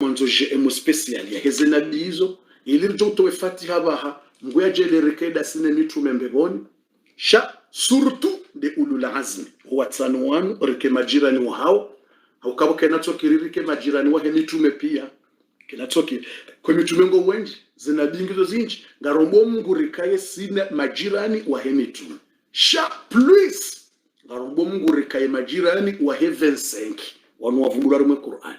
mwanzo je special ya heze nabii hizo ili rjoto Fatiha baha nguya jele rekeda sine mitume mbeboni sha surtout de ulul azmi huwa tsanu wanu rike majirani wa hao au kabo kenachoki ririke majirani wa mitume pia kenachoki kwa mitume ngo wengi zinabingizo zinji ngarombo Mungu rikaye sina majirani wa mitume sha plus ngarombo Mungu rikaye majirani wa heaven sank wanu wavumbula rumwe Qur'an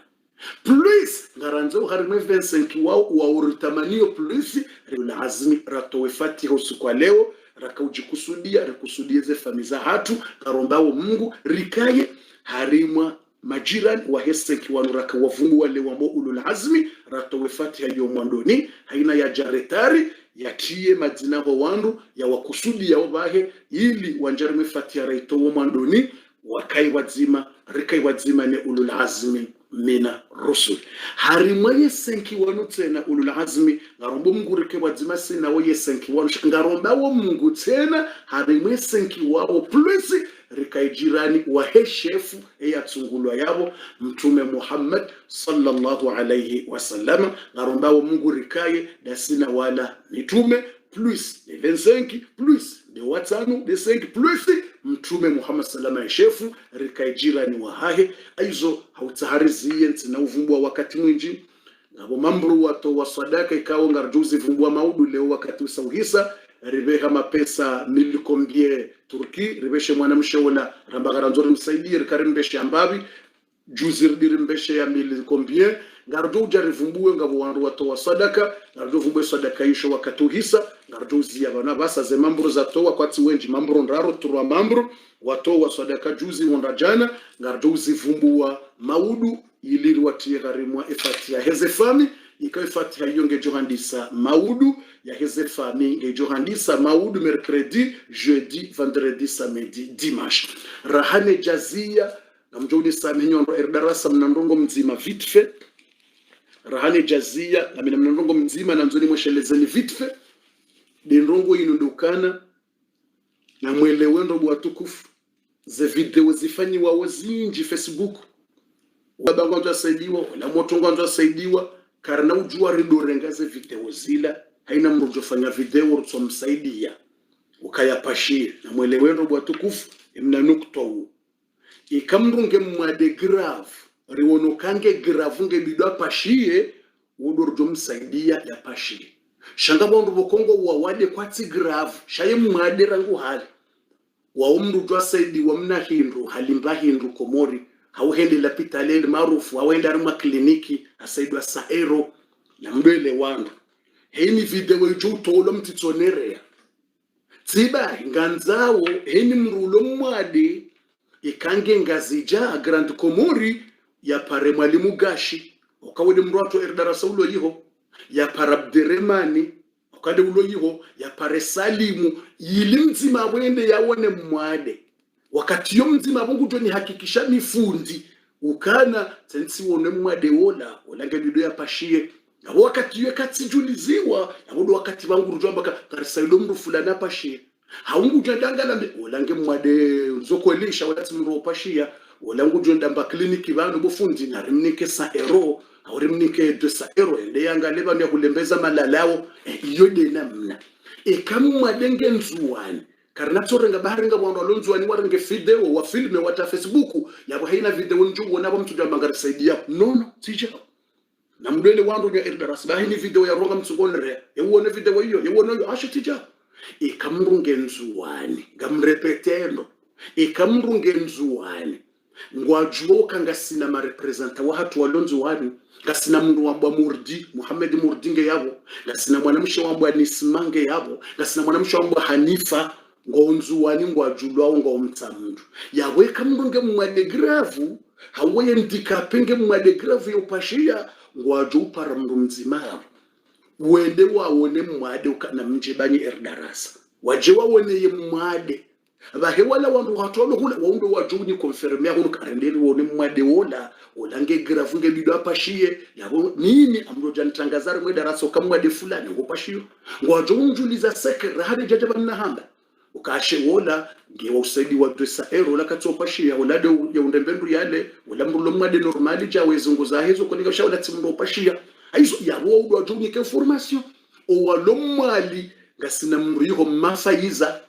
plus ngaranzo harimwe 25 wao wa uritamanio plus lazimi ratowe Fatiha usiku leo rakaujikusudia rekusudieze famiza hatu karombao Mungu rikaye harimwa majirani wa hesenki wanu raka wafungu wale wambo ulul azmi ratowe Fatiha yo mwandoni haina ya jaretari yatie majina ho wandu ya wakusudi ya obahe ili wanjarime Fatiha raito mwandoni wakai wazima rikai wazima ne ulul azmi mina rusul harimwa yesenki wanu tena ulul azmi ngarombo Mungu rike wazima sina wo yesenki wanu ngaromba wo Mungu tena harimwa yesenki wao plus rikai jirani wa heshefu yatsungulwa yabo mtume Muhammad sallallahu alayhi wasallam ngaromba wo Mungu rikaye dasina wala mitume plus de 25 plus de watano de 5 plus mtume Muhammad sallallahu alayhi shefu rikai jirani wa hahe aizo hautahariziye ntina uvumbwa wakati mwinji ngabo mambru wato wa sadaka ikawa ngarjuzi vumbwa maudu leo wakati usauhisa ribeha mapesa milikombie Turki ribeshe mwanamshe wala rambagara nzori msaidie rikarimbeshe ambabi juzi ribeshe ya milikombie ngarjo ujarivumbue ngabo wandu wato wa sadaka ngarjo vumbwe sadaka isho wakati uhisa ngarjo zia bana basa ze mambru za toa kwati wenji mambru ndaro turwa mambru wato wa sadaka juzi wondajana ngarjo uzivumbua maudu ili watie garimwa Fatiha hezefami ikawa Fatiha hiyo ngejohandisa maudu ya hezefami ngejohandisa maudu mercredi jeudi vendredi samedi dimanche rahane jazia na mjoni samenyo erdarasa mnandongo mzima vite fait rahane jazia na mnandongo mzima na nzoni mweshelezeni vite fait de ndongo inundukana na mwelewendo bwatukufu ze video zifanyiwa wazinji Facebook wabangonjwa saidiwa wala motongonjwa saidiwa karna ujua ridorengaze video zila haina mrujo fanya video rutsomsaidia ukayapashie na mwelewendo bwatukufu imna nukto huu ikamrunge mwade grave riwonokange grave nge bidwa pashie udorjo msaidia ya pashie shanga bondu bokongo wawade kwati grave shaye mwade rangu hali wa umrujwa saidiwa mna hindu halimba hindu komori hauhende la pitaleli maarufu hauenda arima kliniki asaidwa saero na mbele wandu heni video ijuto mtitsonerea tiba nganzawo heni mrulo mwade ikange ngazija Grand Komori ya pare mwalimu Gashi ukawede mruato erdarasa ulo yiho ya parabderemani ukade ulo yiho ya pare Salimu yilimzima wende yawone mwade wakati yo mzima bungu joni hakikisha mifundi ukana sensi wone mwade wola olange bido ya pashie na wakati yo katsijuliziwa yabudo wakati bangu rujamba karisaido mru fulana pashie haungu jandangala olange mwade zokoelisha wala tsimro pashia olangu jondamba kliniki banu bofundi na rimnike sa ero aurimnike de sa ero ende yanga leba nya kulembeza malalao iyo de namna kamwade ngenzuwani karna tsorenga baharenga bondo alonzwani warenge video wa filme wata Facebook yabo haina video njugo nabo mtu jamba ngarisaidia no tija na mdele wandu ya erdaras bahini video ya ronga mtsugonere yewone video hiyo yewone asho tija ikamrunge nzuwani ngamrepetendo ikamrunge nzuwani ngwajuoka ngasina ma representa wa hatu walonzuwani ngasina mndu wambwa Murdi Muhammad Murdi nge yabo ngasina mwanamshe wambwa Nismange yabo ngasina mwanamshe wambwa Hanifa ngonzuwani ngwajulwa ngomtsamundu yaweka mrunge mwade gravu hawaye ndikapenge mwade gravu yopashia ngwaju para mndu mzima wende wawone mwade ukana mjibani erdarasa waje wawone ye mwade bahe wala wandu hatolo hula waundo wajuni konfirmia hunu karendeli wone mwade wola olange gravu nge bido apashie yabo nini amro janitangazare mwe darasa kamwade fulani ngopashio ngwaju unjuliza sekre hadi jajaba nahamba ukashe wola ngewa usaidi wa dresa ero la katopashia wala de ya undembendu yale wala mrulo mwade normali ja wezunguza hizo konika shawla timro pashia aizo ya wo do ajuni ke formation o walo mwali ngasina mriho mafaiza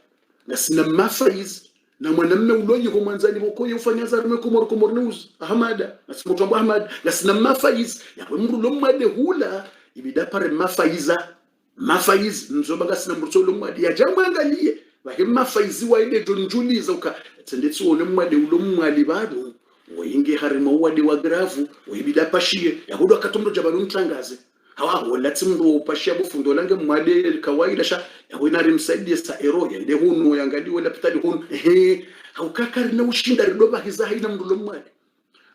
ngasina mafaiz na mwanamme uloyi ko mwanzani boko yufanya zarume komor news ahmada nasimoto ahmad ngasina mafaiz ya mrulo mwade hula ibida pare mafaiz nzoba ngasina mrulo mwade ya jamwangalie bahema faizi wa ile donjuliza uka tsendetsi wone mwade ulo mwali bado wayinge harima wade wa gravu wibida pashie yahudo akatomdo jabalo mtlangaze hawa wala tsimndo upashia bufundo lange mwade kawaida sha yawina rimsaidie sa ero yende hunu yangali wala pitali hunu haukakari na ushinda ridoba hiza haina mndulo mwade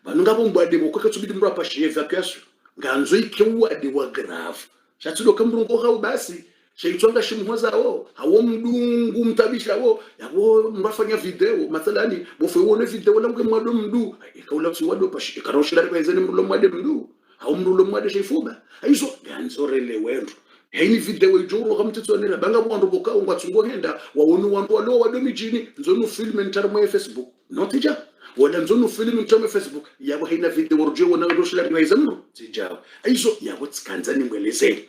banungabo mwade bokoka tsubidi mro apashie vacasu nganzo ikewade wa gravu shatudo kamrungo hau basi sheitwanga shimhoza hawo mdungu mtabisha yabo mbafanya video mathalani bofe wone video langu mwado mdu ikaula tsiwado pashi ikaroshira kwezeni mrulo mwade mdu hawo mrulo mwade sheifuba aizo ganzorele wendo haini video ijoro kamtitsonera banga bwando boka ungwatsungo henda wawonu wantu walo wado mijini nzonu film entarmo Facebook notija wala nzonu film entarmo Facebook yabo haina video rjo wona roshira kwezeni tijao aizo yabo tsikanzani mwelezeni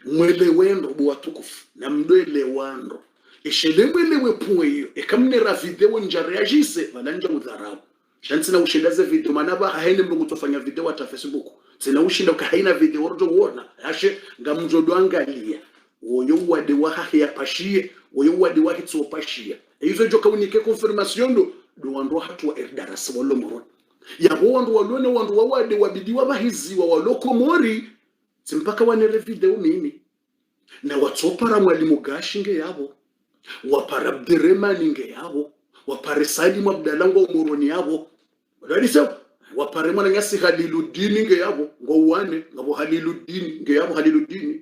mwele wendo buwatukufu na mdwele wando ishele mwele wepuwe hiyo ekamnera video nja reagise balanja mudharabu shantsina ushindaze video manaba haine mlungu tofanya video ata Facebook sina ushinda ukahaina video orjo wona ashe ngamjodo angalia woyo wade wa ya pashie woyo wade wa hitso pashie hizo joka unike confirmation do wando hatu wa erdarasa walo moro ya wando walone wando wade wabidiwa bahiziwa walokomori simpaka wanere video mimi na watopara mwalimu gashinge yabo wapara Abderrahmani nge yabo wapare Salim Abdalango umuroni yabo wadisa wapare mwana ngasi Haliludini nge yabo ngowane ngabo Haliludini nge yabo Haliludini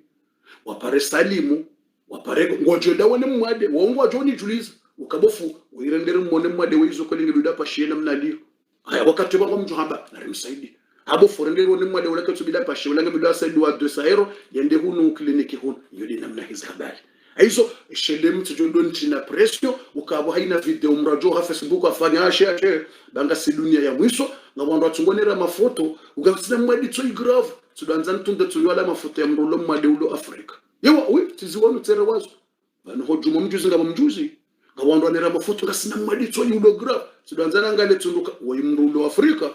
wapare Salimu wapare ngojoda wone mwade wongwa joni juliza ukabofu wirendere mwone mwade wizo kolinge duda pashena mnalio haya wakati bako mjuhaba na rimsaidi abo forende wone mwade wala katubida pashe wala ngebida saidi wa 200 euro yende hunu kliniki hunu yodi namna hizi habari aizo shelem tujondo ntina presio ukabo haina video mrajo ha Facebook afanya share banga si dunia ya mwiso ngabando atungonera mafoto ugasina mwadi toy grave tudanza ntunda tuyala mafoto ya mrulo mwade ulo Afrika yewa we tiziwonu tsere wazo bano hojumo mjuzi ngaba mjuzi ngabando anera mafoto ngasina mwadi toy ulo grave tudanza ngale tunduka we mrulo Afrika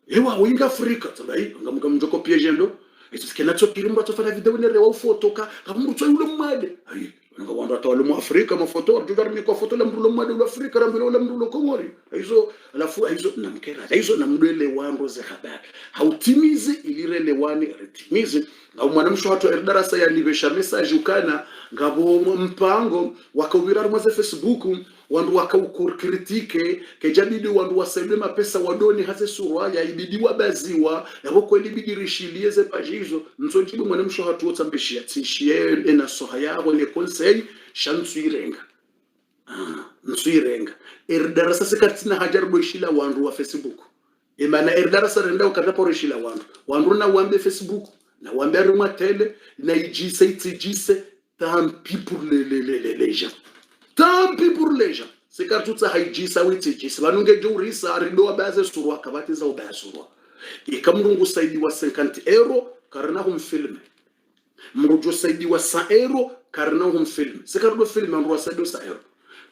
yewa winga Afrika tabai ngamjoko piejendo esikena tsokirimba tsofana video ne rewa foto ka ngamutso yulo mwade ayi ngawanda tawalo mu Afrika mafoto arjudarmi ko foto la mrulo mwade ulo Afrika rambilo la mrulo Komori aizo alafu aizo namkera aizo namdwele wando ze habari hautimizi ilirele wani retimizi ngau mwanamsho watu erdarasa ya libesha message ukana ngabo mpango wakawira mwaze Facebook wandu wakaukur kritike kejabidi wandu wasaidia mapesa wadoni hase suraya ibidi wabaziwa yabo kweli bidi rishilieze pajizo nzojibu mwanamsho hatu otambeshia tishie ena soha yabo le conseil shansuirenga nsuirenga erdarasa sekatina hajar boishila wandu wa Facebook imana erdarasa renda ukatapo rishila wandu na wambe Facebook na wambe aruma tele na ijise itijise tampi pour les gens tampi pour les gens c'est car tout ça haijisa witijise banunge jurisa rido abaze surwa kabati za ubasurwa ikamrungu saidi wa 50 euro karnahum film mrujo saidi wa 100 euro karnahum film c'est car le film mrujo saidi wa 100 euro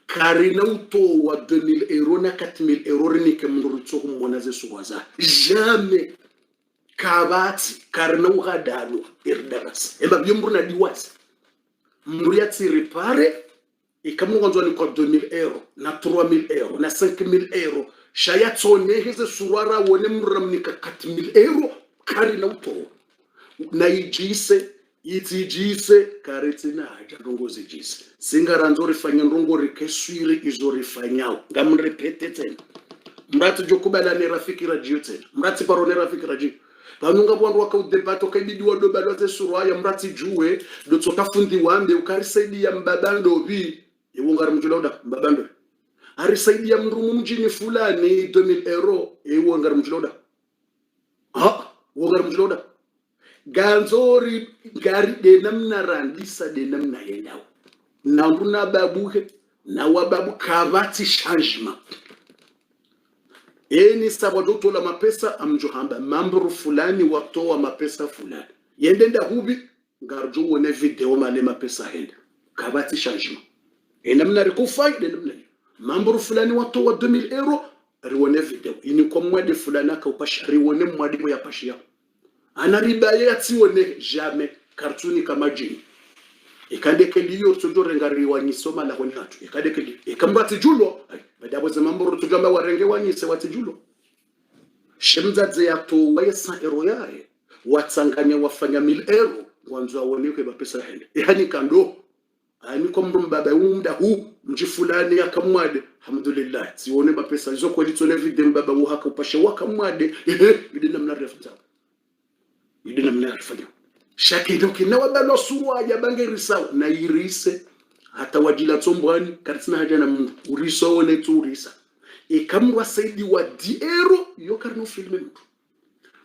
karina uto wa 2000 euro na 4000 euro rinike mrujo kumonaze surwaza jamais kabati karna ugadalo irdaras eba byumruna diwasi muriati repare ikamungonzwa ni kwa 2000 euro na 3000 euro na 5000 euro shaya tsone hize surara wone mramnika 4000 euro kari na uto na ijise itijise karetina haja ndongozi jise singaranzo rifanya ndongo rikeswiri izo rifanyao ngamrepete tena mrati jokubala ne rafiki radio tena mrati parone rafiki radio banunga bwandu wakaudebato kaibidi wadoba lote suraya mrati juwe dotsoka fundi wambe ukarisaidia mbabando bi yewongara mjuloda mbabando arisaidia mrumu mjini fulani 2000 euro yewongara mjuloda wongara mjuloda ganzori gari de namna randisa de namna yendao na nduna babuhe na wababu kabati changement eni sababu tola mapesa amjohamba mambo fulani watoa mapesa fulani yendenda hubi ngarjo wone video male mapesa henda kabati changement ena mnari kufai nenda mnari mambo fulani watoa 2000 euro riwone video ini kwa mwade fulani akaupasha riwone mwade ya pashia anaribaye atiwone jamais kartuni kama jini ikandeke liyo tujore ngari wanyisoma la honi hatu ikandeke ikambati julo badabo za mambo tujamba warenge wanyise watijulo shemzaze yato wayesa ero yae watsanganya wafanya 1000 euro wanzo awoneke bapesa hende yani kando ani kwa mbaba umda huu mji fulani akamwade alhamdulillah sione bapesa hizo kwa litone video mbaba haka upashe wakamwade bidina mnarefuta bidina mnarefuta shakidoki na wabalo suwa ya bangeri sawa na irise hata wajila tombwani karisina haja na mungu uriso one tu urisa ikamwa saidi wa 10 euro yo karno filme mtu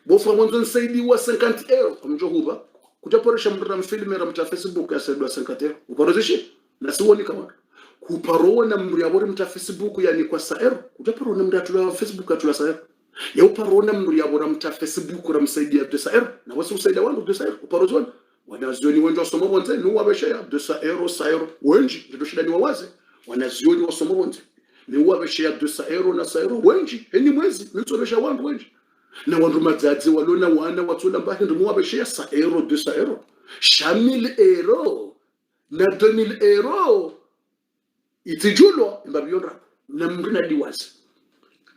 bofa mwanzo saidi wa 50 euro amjohuba kutaporesha mdara mfilme ramta Facebook ya saidi wa 50 euro uparozeshe na siwoni kama kuparona mri abore mta Facebook yani kwa saero kutaporona mdatu wa Facebook atula saero ya uparona mri abora mta Facebook ramsaidia 200 euro na wasi usaidia wangu 200 euro uparozona wanazioni wengi wasomo bonze ni wabesha ya 200 euro saero wengi ndio shida ni wawaze wanazioni wasomo bonze ni wabesha ya 200 euro na saero wengi eni mwezi nitobesha wangu wengi na wandu madzazi walona wana watula mbahe ndio wabesha ya saero 200 euro 1000 euro na 2000 euro itijulo mbabiyonra na mrina diwazi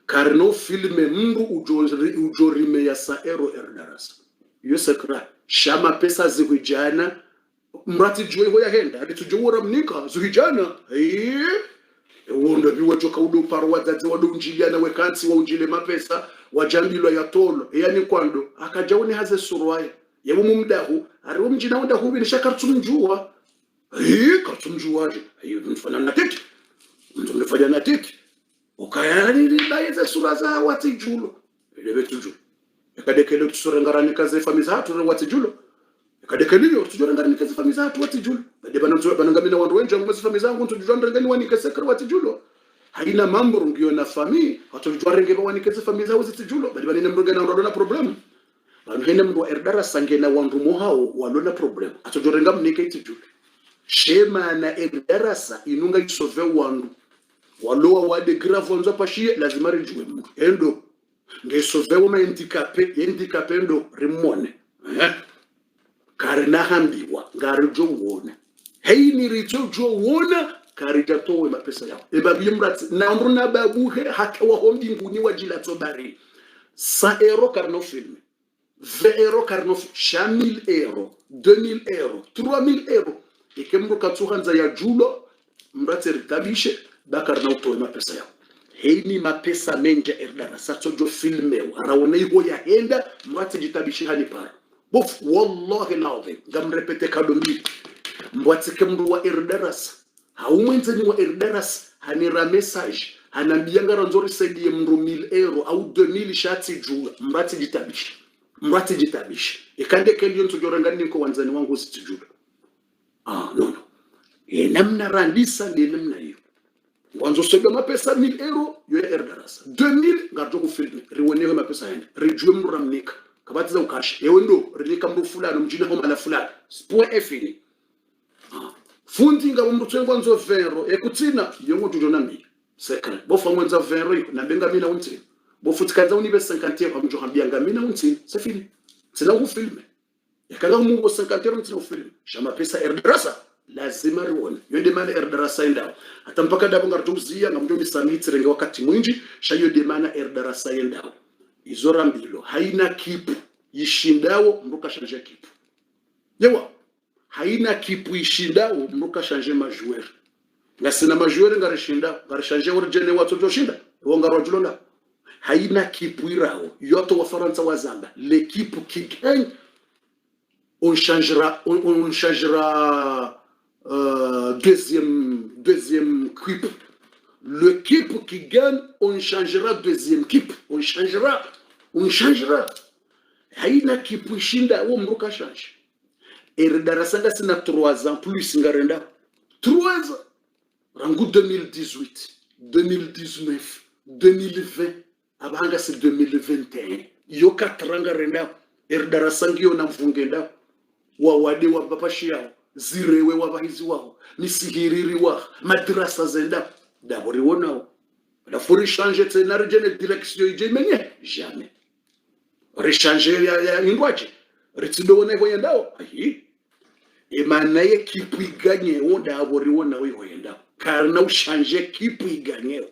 karno filme mndu ujorime ya saero erdarasa yosekra shama pesa zihujana mrati juwe hoya henda hadi tujowora mnika zuhijana wondo biwa joka udo parwa dzazi wado unjiliana wekansi wa unjile mapesa wajambilo ya tolo yani kwando akajaone haze surwaye yebo mumdahu ariwo mjina wanda hubi nishakartumjua kartumjuaje mfana na tiki mfanya na tiki ukayani libaye sura za wati julo lebe tuju kadekele tusore ngarani kaze famiza hatu wati julo kadekele tusore ngarani kaze famiza hatu wati julo bade banangamina wandu wenje ngomezi famiza zangu tujua ndengani wani kasekra wati julo haina mambo ngio na fami hatujua renge wani kaze famiza wati julo bade banene mrogana ndona problem banene mndo erdara sangena wandu mohao walona problem hatujua renga mnike tijulu shema na erdarasa inunga isove wandu waloa wade grave wanzo pashie lazima rijue mtu endo ngesove wama handicapé ndo rimone karina hambiwa ngarijo wona heini rijo jo wona karija towe mapesa yao ebabi mrati na mruna babuhe haka wa hombi nguni wajila tobari 100 euro karno filme 20 euro karno 1000 euro 2000 euro 3000 euro ikemru katsuhanza ya julo mrati ritabishe bakar na utoe mapesa yao heini mapesa menja erdara sato filme araona hiyo ya henda mwate jitabishi hani para bof wallahi alazim gamrepete kadombi mwate kemru wa erdaras haumwenzeni wa erdaras hanira message hanambianga ranzori saidi mru 1000 euro au 2000 shati juu mwate jitabishi ikande kelio ntujorangani niko wanzani wangu usitujua no namna randisa ni namna hiyo wanzo sega mapesa 1000 euro yo erdarasa 2000 ngarjo ku filme riwonewe mapesa yende rijwe mramnika kabatiza ukashi yewe ndo rilika mru fulani mjina homa la fulani point efini fundi ngabo mrutsengo wanzo vero ekutina yongo tujona mi second bofa mwenza vero na benga mina unti bofuti kanza unibe 50 euro mjo hambia ngamina unti c'est fini c'est là où filme yakanga mu 50 euro mtino filme shama pesa erdarasa lazima rione yode mana erdarasa endao hata mpaka dabo ngartumzia ngamdo misamiti renge wakati mwinji shayo de mana erdarasa endao izora mbilo haina kipu yishindao mruka shanje kipu yewa haina kipu yishindao mruka shanje majoueur ngasina majoueur ngarishinda ngarishanje urjene watu joshinda wonga rojulonda haina kipu irao yoto wa Faransa wa Zamba l'équipe qui gagne on changera deuxième clip. L'équipe qui gagne, on changera deuxième clip. On changera. Haina kipu shinda wo mruka change. Erdarasanga sina 3 ans plus ngarenda. 3 rangu 2018 2019 2020 abanga si 2021 yo 4 anga renda darasangio na mvungenda wa wade wa babashi yao zirewe wa bahizi wao misihiriri wa madrasa zenda dabori wonao la faut changer tena rejene direction ije menye jamais rechanger ya ingwaje retido wona yendao ahi emanaye kipu iganye wonda abori wona yendao karna ushanje kipu iganye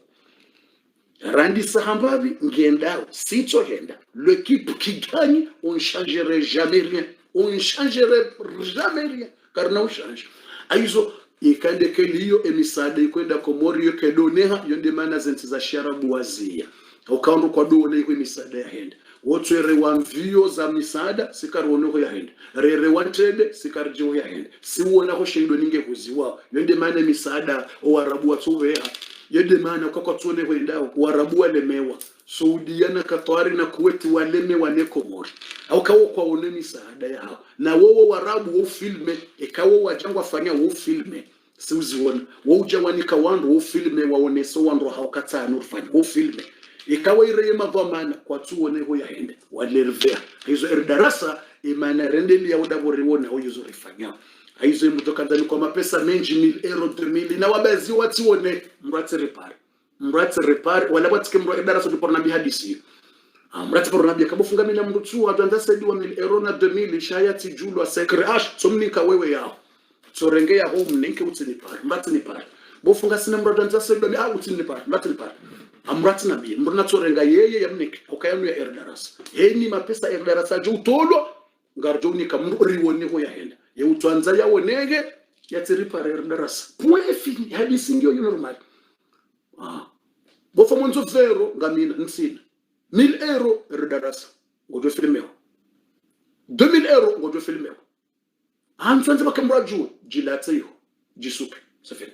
randi sahambabi ngendao sito henda l'équipe qui gagne on changerait jamais rien on changerait jamais rien karna ushanje aizo ikande keliyo emisada ikwenda Komori yokedoneha yonde mana zenti za sharabu wazia ukaundu kwa dole iko emisada ya henda wotwere wa mvio za misada sikaruonoko ya henda rere wantede sikarjo ya henda siwona ko shindo ninge kuziwa yonde mana emisada o arabu watuweha yonde mana kwa tsone kwendao warabu walemewa Saudia na Qatar na Kuwait walemewa ne Komori au kawo kwa one misada yao na wowo warabu wo filme ikawo wajangwa fanya wo filme siuziona wo ujawanika wandu wo filme waoneso wandu haukatano fanya wo filme ikawa ireye mavamana kwa tuone ho yaende walervea hizo darasa imana rendeli ya udabori wona ho yuzo rifanya hizo mtokandani kwa mapesa menji 1000 euro 2000 na wabazi watione mrate repare wala batike mro darasa tu porna bi hadisi mrate porna bi kabofunga mina mrutu atanda saidi wa 1000 euro na 2000 shayati julu a secreash somnika wewe yao sorenge ya home ninke utini par mrate ni par bofunga sina mro atanda saidi wa utini par mrate ni par amrati nabi mruna torenga yeye yamnik okayanu ya darasa heni mapesa darasa jo utolo ngarjo ni kamuri woni ho yahenda ye utwanza yawonege yatiripare darasa puefi hadisi ngio normal bofo monzo zero ngamina nsina 1000 euro darasa ngojo filmeo 2000 euro ngojo filmeo amtwanza bakamraju jilateo jisuke safiri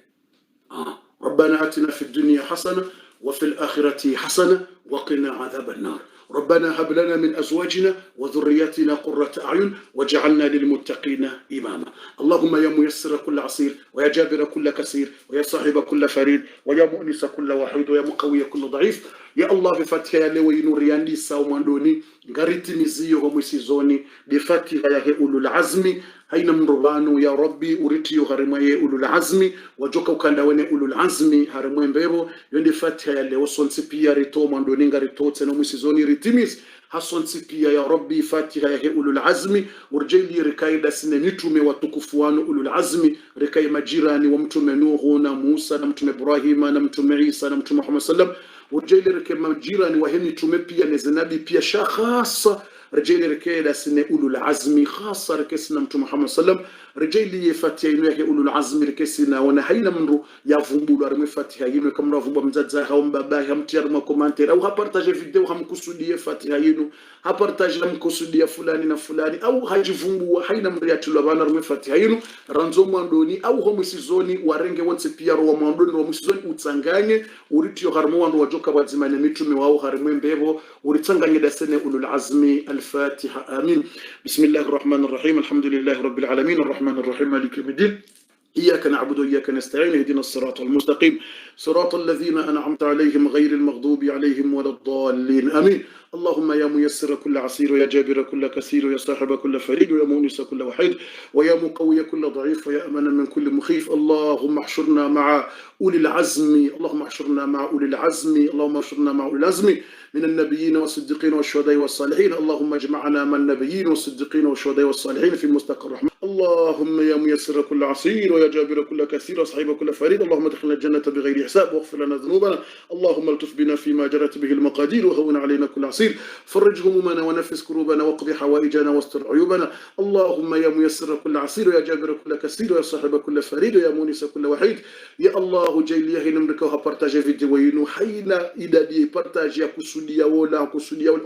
ربنا آتنا في الدنيا حسنة وفي الآخرة حسنة وقنا عذاب النار ربنا هب لنا من أزواجنا وذرياتنا قرة أعين وجعلنا للمتقين إماما اللهم يا ميسر كل عسير ويا جابر كل كسير ويا صاحب كل فريد ويا مؤنس كل وحيد ويا مقوي كل ضعيف يا الله بفتح يا لوي نور ياندي ساوماندوني غاريتي ميزيو ومسيزوني بفتح يا أولو العزم haina mrubanu ya rabbi uritiyo harimwe ulul azmi wajoka ukanda wene ulul azmi harimwe mbebo yonde fatiha ya leo sonsi pia rito mandoninga rito tena musizoni ritimis hasonsi pia ya rabbi fatiha ya ulul azmi urjeli rikaida sine mitume watukufu wanu ulul azmi rikai majirani wa mtume Nuhu na Musa na mtume Ibrahima na mtume Isa na mtume Muhammad sallam urjeli rikai majirani wa hemi tume pia nezenabi pia shakhasa رجالي ركيدا سنة أولو العزم خاصة ركسنا متو محمد صلى الله عليه وسلم رجالي يفتيا ينويه أولو العزم ركسنا ونهينا منرو يفوبو لارمي فتيا ينو كم رافوبا مزادزاها ومباباها متيار ما كومانتير أو هابارتاجي فيديو هم كسودية فتيا ينو هابارتاجي هم كسودية فلاني نفلاني أو هاجي فومبو وحينا مرياتو لبانا رمي فتيا ينو رانزو ماندوني أو هم سيزوني ورنجي وانسي بيار وماندوني ومسيزوني وتسانغاني وريتيو غرموان وجوكا وزماني ميتو مواو غرمين بيبو وريتسانغاني دا سنة أولو العزم الفاتحة آمين بسم الله الرحمن الرحيم الحمد لله رب العالمين الرحمن الرحيم مالك يوم الدين إياك نعبد وإياك نستعين اهدنا الصراط المستقيم صراط الذين أنعمت عليهم غير المغضوب عليهم ولا الضالين آمين اللهم يا ميسر كل عسير ويا جابر كل كثير ويا صاحب كل فريد ويا مونس كل وحيد ويا مقوي كل ضعيف ويا أمنا من كل مخيف اللهم احشرنا مع أولي العزم اللهم احشرنا مع أولي العزم اللهم احشرنا مع أولي العزم من النبيين والصديقين والشهداء والصالحين اللهم اجمعنا مع النبيين والصديقين والشهداء والصالحين في المستقر الرحمن اللهم يا ميسر كل عسير ويا جابر كل كثير وصحيب كل فريد اللهم ادخلنا الجنة بغير حساب واغفر لنا ذنوبنا اللهم الطف بنا فيما جرت به المقادير وهون علينا كل عسير فرج همومنا ونفس كروبنا واقض حوائجنا واستر عيوبنا اللهم يا ميسر كل عسير ويا جابر كل كثير ويا صاحب كل فريد ويا مونس كل وحيد يا الله جيلي هي نمرك وهبارتاجي فيديو وينو حينا idadi partage ya kusudia wala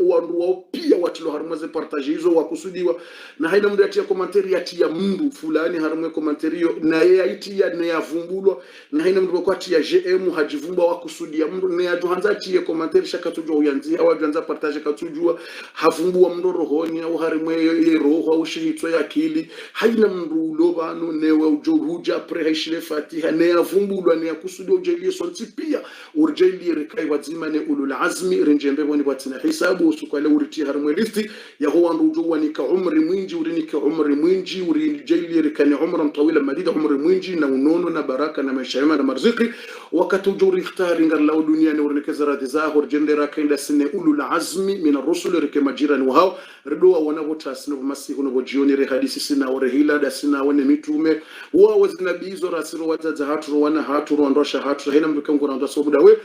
wao pia watu harmaze partage hizo wakusudiwa na haina mdu yatia komantari yatia mndu fulani harmwe komantario na yeye aitia na yavumbulwa na haina mdu kwa tia GM hajivumba wakusudia mndu na yajohanza tia komantari shaka tujo uyanzi au ajanza partage partage katujua hafumbua mndoro honi au harimwe roho au shihitwa ya akili haina mrulo banu newe ujoruja pre haishile fatiha ne avumbulwa ne akusudi ujelie sonti pia urjelie rekai wazima ne ulul azmi rinjembe boni batina hisabu usukale uriti harimwe listi ya huwa ndujuwa ni ka umri mwinji urini ka umri mwinji urini jelie rekani umran tawila madida umri mwinji na unono na baraka na maisha yema na marziki wakati ujuri ikhtari ngar lao dunia ne urinekeza radhi zaho urjendera kainda sine ulul azmi mina rusul rike majirani wao redoa wanavota sina masihu no jioni re hadisi sina ore hila da sina wane mitume wao zinabizo rasiro wazaza hatu wana hatu ondosha hatu hina mbikangu ndo sobuda we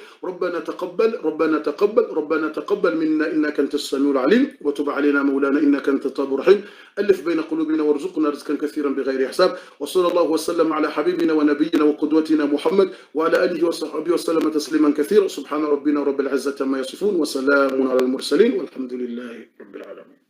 ربنا تقبل منا انك انت السميع العليم وتب علينا مولانا انك انت التواب الرحيم الف بين قلوبنا وارزقنا رزقا كثيرا بغير حساب وصلى الله وسلم على حبيبنا ونبينا وقدوتنا محمد وعلى اله وصحبه وسلم تسليما كثيرا سبحان ربنا رب العزه عما يصفون وسلام على المرسلين والحمد لله رب العالمين.